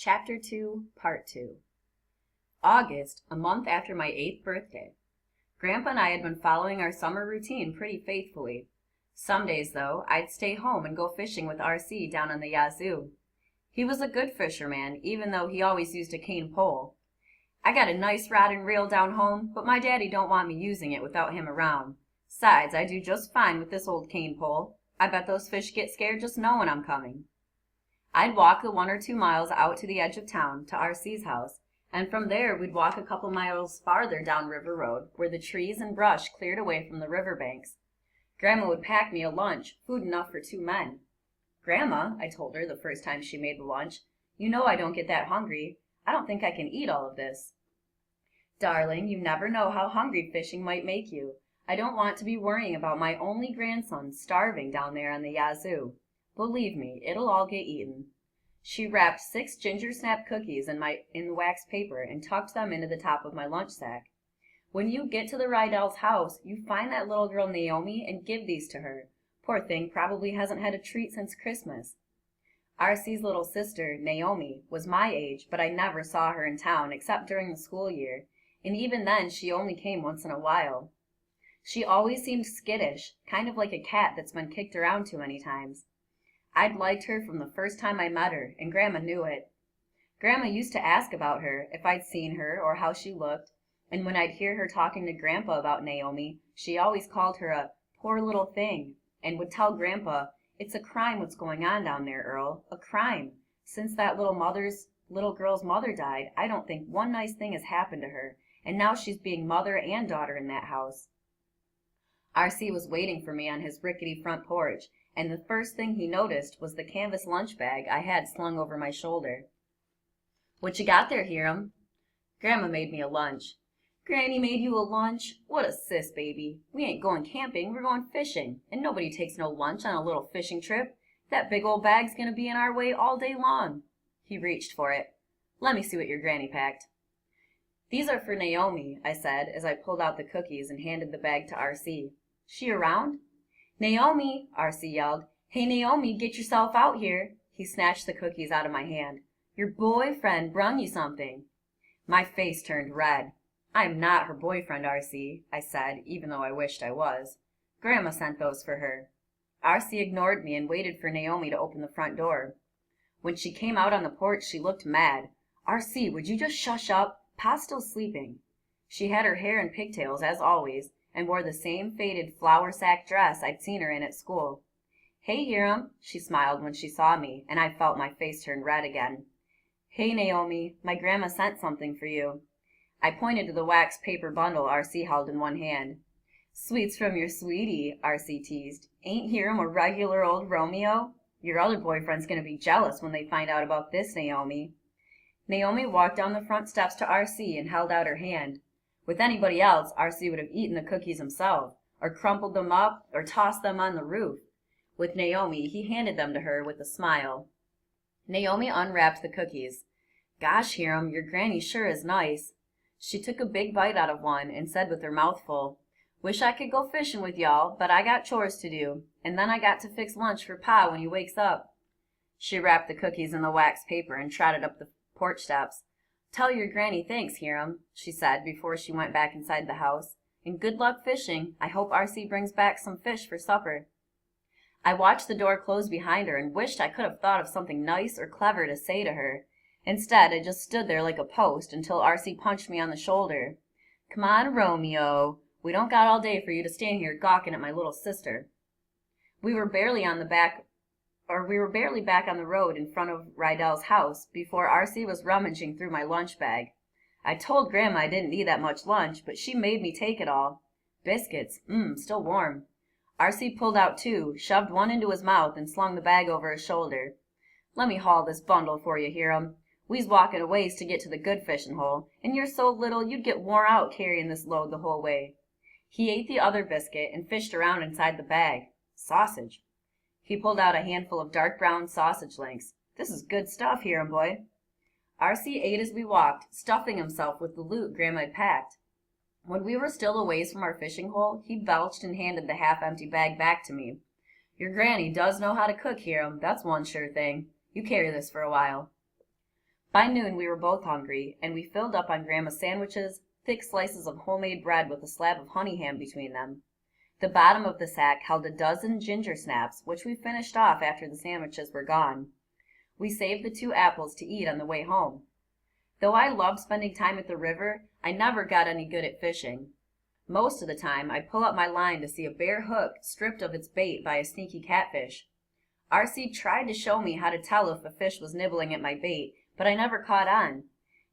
Chapter 2, Part 2. August, a month after my 8th birthday. Grandpa and I had been following our summer routine pretty faithfully. Some days, though, I'd stay home and go fishing with R.C. down on the Yazoo. He was a good fisherman, even though he always used a cane pole. I got a nice rod and reel down home, but my daddy don't want me using it without him around. Besides, I do just fine with this old cane pole. I bet those fish get scared just knowing I'm coming. I'd walk the 1 or 2 miles out to the edge of town, to R.C.'s house, and from there we'd walk a couple miles farther down River Road, where the trees and brush cleared away from the river banks. Grandma would pack me a lunch, food enough for 2 men. "Grandma," I told her the first time she made the lunch, "you know I don't get that hungry. I don't think I can eat all of this." "Darling, you never know how hungry fishing might make you. I don't want to be worrying about my only grandson starving down there on the Yazoo. Believe me, it'll all get eaten." She wrapped 6 ginger snap cookies in the wax paper and tucked them into the top of my lunch sack. "When you get to the Rydell's house, you find that little girl Naomi and give these to her. Poor thing probably hasn't had a treat since Christmas." R.C.'s little sister, Naomi, was my age, but I never saw her in town except during the school year, and even then she only came once in a while. She always seemed skittish, kind of like a cat that's been kicked around too many times. I'd liked her from the first time I met her, and Grandma knew it. Grandma used to ask about her, if I'd seen her or how she looked, and when I'd hear her talking to Grandpa about Naomi, she always called her a poor little thing, and would tell Grandpa, "It's a crime what's going on down there, Earl, a crime. Since that little girl's mother died, I don't think one nice thing has happened to her, and now she's being mother and daughter in that house." R.C. was waiting for me on his rickety front porch, and the first thing he noticed was the canvas lunch bag I had slung over my shoulder. "What you got there, Hiram?" "Grandma made me a lunch." "Granny made you a lunch? What a sis, baby. We ain't going camping, we're going fishing, and nobody takes no lunch on a little fishing trip. That big old bag's gonna be in our way all day long." He reached for it. "Let me see what your granny packed." "These are for Naomi," I said as I pulled out the cookies and handed the bag to R.C. "She around?" "Naomi!" R.C. yelled. "Hey, Naomi, get yourself out here." He snatched the cookies out of my hand. "Your boyfriend brung you something." My face turned red. "I'm not her boyfriend, R.C.," I said, even though I wished I was. "Grandma sent those for her." R.C. ignored me and waited for Naomi to open the front door. When she came out on the porch, she looked mad. "R.C., would you just shush up? Pa's still sleeping." She had her hair in pigtails, as always, and wore the same faded flour sack dress I'd seen her in at school. "Hey, Hiram," she smiled when she saw me, and I felt my face turn red again. "Hey, Naomi, my grandma sent something for you." I pointed to the wax paper bundle R.C. held in one hand. "Sweets from your sweetie," R.C. teased. "Ain't Hiram a regular old Romeo? Your other boyfriend's gonna be jealous when they find out about this, Naomi." Naomi walked down the front steps to R.C. and held out her hand. With anybody else, R.C. would have eaten the cookies himself, or crumpled them up, or tossed them on the roof. With Naomi, he handed them to her with a smile. Naomi unwrapped the cookies. "Gosh, Hiram, your granny sure is nice." She took a big bite out of one and said with her mouth full, "Wish I could go fishing with y'all, but I got chores to do, and then I got to fix lunch for Pa when he wakes up." She wrapped the cookies in the wax paper and trotted up the porch steps. "Tell your granny thanks, Hiram," she said before she went back inside the house. "And good luck fishing. I hope R.C. brings back some fish for supper." I watched the door close behind her and wished I could have thought of something nice or clever to say to her. Instead, I just stood there like a post until R.C. punched me on the shoulder. "Come on, Romeo. We don't got all day for you to stand here gawking at my little sister." We were barely back on the road in front of Rydell's house before R.C. was rummaging through my lunch bag. I told Grandma I didn't need that much lunch, but she made me take it all. Biscuits, still warm. R.C. pulled out 2, shoved one into his mouth, and slung the bag over his shoulder. "Let me haul this bundle for you, Hiram. We's walking a ways to get to the good fishing hole, and you're so little you'd get wore out carrying this load the whole way." He ate the other biscuit and fished around inside the bag. Sausage. He pulled out a handful of dark brown sausage links. "This is good stuff, Hiram boy." R.C. ate as we walked, stuffing himself with the loot Grandma had packed. When we were still a ways from our fishing hole, he belched and handed the half-empty bag back to me. "Your granny does know how to cook, Hiram, that's one sure thing. You carry this for a while." By noon we were both hungry, and we filled up on Grandma's sandwiches, thick slices of homemade bread with a slab of honey ham between them. The bottom of the sack held a dozen ginger snaps, which we finished off after the sandwiches were gone. We saved the 2 apples to eat on the way home. Though I loved spending time at the river, I never got any good at fishing. Most of the time, I'd pull up my line to see a bare hook stripped of its bait by a sneaky catfish. R.C. tried to show me how to tell if a fish was nibbling at my bait, but I never caught on.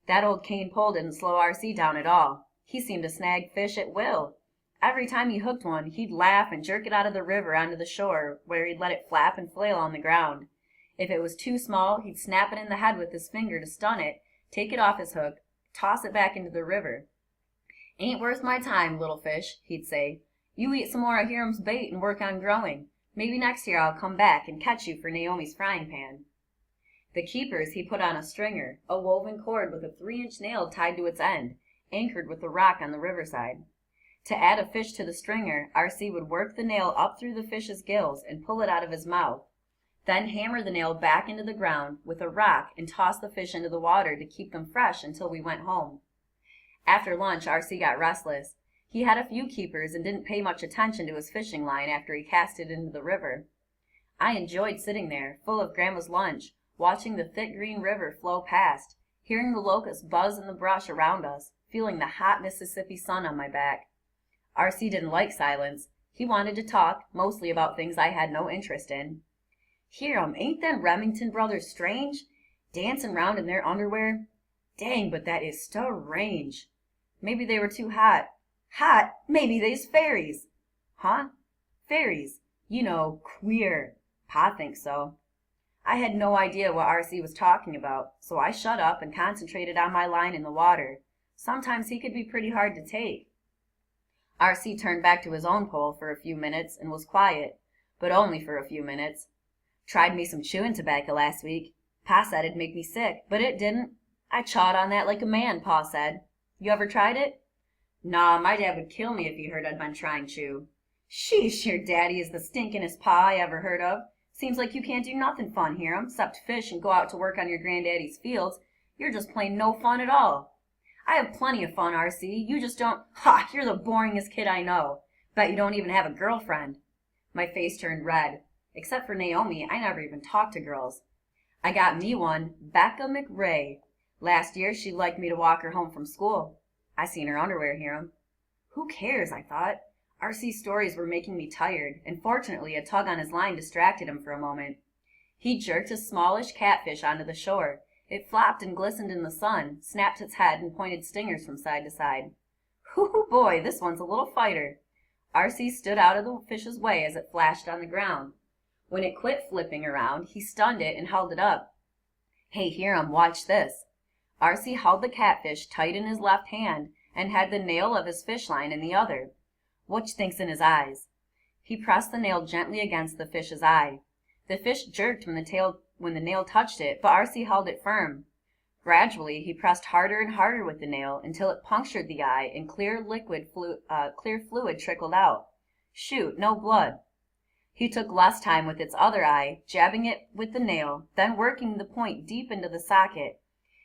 That old cane pole didn't slow R.C. down at all. He seemed to snag fish at will. Every time he hooked one, he'd laugh and jerk it out of the river onto the shore, where he'd let it flap and flail on the ground. If it was too small, he'd snap it in the head with his finger to stun it, take it off his hook, toss it back into the river. "Ain't worth my time, little fish," he'd say. "You eat some more of Hiram's bait and work on growing. Maybe next year I'll come back and catch you for Naomi's frying pan." The keepers he put on a stringer, a woven cord with a 3-inch nail tied to its end, anchored with a rock on the riverside. To add a fish to the stringer, R.C. would work the nail up through the fish's gills and pull it out of his mouth. Then hammer the nail back into the ground with a rock and toss the fish into the water to keep them fresh until we went home. After lunch, R.C. got restless. He had a few keepers and didn't pay much attention to his fishing line after he cast it into the river. I enjoyed sitting there, full of Grandma's lunch, watching the thick green river flow past, hearing the locusts buzz in the brush around us, feeling the hot Mississippi sun on my back. R.C. didn't like silence. He wanted to talk, mostly about things I had no interest in. "Hiram, ain't them Remington brothers strange? Dancing round in their underwear? Dang, but that is strange. Maybe they were too hot. Hot? Maybe they's fairies." "Huh? Fairies? You know, queer. Pa thinks so." I had no idea what R.C. was talking about, so I shut up and concentrated on my line in the water. Sometimes he could be pretty hard to take. R.C. turned back to his own pole for a few minutes and was quiet, but only for a few minutes. "Tried me some chewing tobacco last week. Pa said it'd make me sick, but it didn't. I chawed on that like a man, Pa said. You ever tried it?" "Nah, my dad would kill me if he heard I'd been trying chew." "Sheesh, your daddy is the stinkinest pa I ever heard of. Seems like you can't do nothing fun, Hiram, 'cept fish and go out to work on your granddaddy's fields. You're just plain no fun at all." "I have plenty of fun, R.C. You just don't—" "Ha! You're the boringest kid I know. Bet you don't even have a girlfriend." My face turned red. Except for Naomi, I never even talked to girls. "I got me one, Becca McRae. Last year she liked me to walk her home from school. I seen her underwear, Hiram." Who cares, I thought. R.C.'s stories were making me tired, and fortunately a tug on his line distracted him for a moment. He jerked a smallish catfish onto the shore. It flopped and glistened in the sun, snapped its head, and pointed stingers from side to side. "Hoo, boy, this one's a little fighter." R.C. stood out of the fish's way as it flashed on the ground. When it quit flipping around, he stunned it and held it up. "Hey, Hiram, watch this." R.C. held the catfish tight in his left hand and had the nail of his fish line in the other. "What you think's in his eyes?" He pressed the nail gently against the fish's eye. The fish jerked when the nail touched it, but R.C. held it firm. Gradually, he pressed harder and harder with the nail until it punctured the eye and clear fluid trickled out. Shoot, no blood. He took less time with its other eye, jabbing it with the nail, then working the point deep into the socket.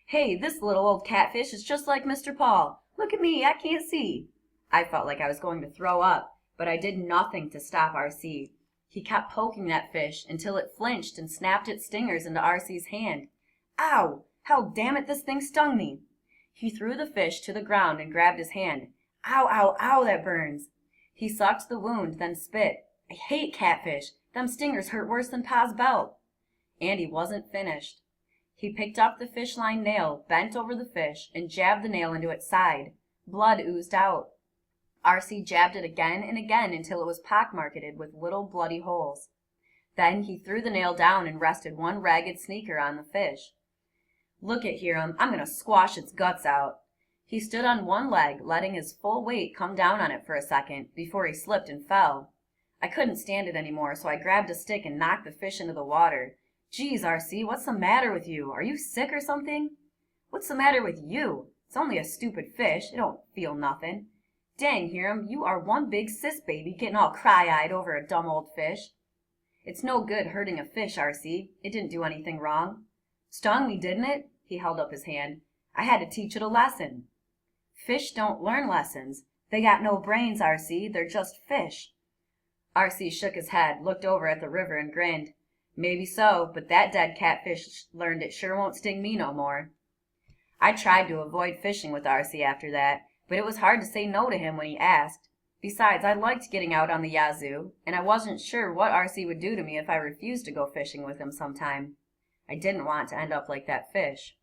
"Hey, this little old catfish is just like Mr. Paul. Look at me, I can't see." I felt like I was going to throw up, but I did nothing to stop R.C. He kept poking that fish until it flinched and snapped its stingers into R.C.'s hand. "Ow! Hell, damn it, this thing stung me." He threw the fish to the ground and grabbed his hand. "Ow, ow, ow, that burns." He sucked the wound, then spit. "I hate catfish. Them stingers hurt worse than Pa's belt." And he wasn't finished. He picked up the fish line nail, bent over the fish, and jabbed the nail into its side. Blood oozed out. R.C. jabbed it again and again until it was pockmarked with little bloody holes. Then he threw the nail down and rested one ragged sneaker on the fish. "Look at Hiram, I'm going to squash its guts out." He stood on one leg, letting his full weight come down on it for a second before he slipped and fell. I couldn't stand it anymore, so I grabbed a stick and knocked the fish into the water. "Geez, R.C., what's the matter with you? Are you sick or something?" "What's the matter with you? It's only a stupid fish. It don't feel nothing." "Dang, Hiram, you are one big sis baby getting all cry-eyed over a dumb old fish." "It's no good hurting a fish, R.C. It didn't do anything wrong." "Stung me, didn't it?" He held up his hand. "I had to teach it a lesson." "Fish don't learn lessons. They got no brains, R.C. They're just fish." R.C. shook his head, looked over at the river, and grinned. "Maybe so, but that dead catfish learned it sure won't sting me no more." I tried to avoid fishing with R.C. after that, but it was hard to say no to him when he asked. Besides, I liked getting out on the Yazoo, and I wasn't sure what R.C. would do to me if I refused to go fishing with him sometime. I didn't want to end up like that fish.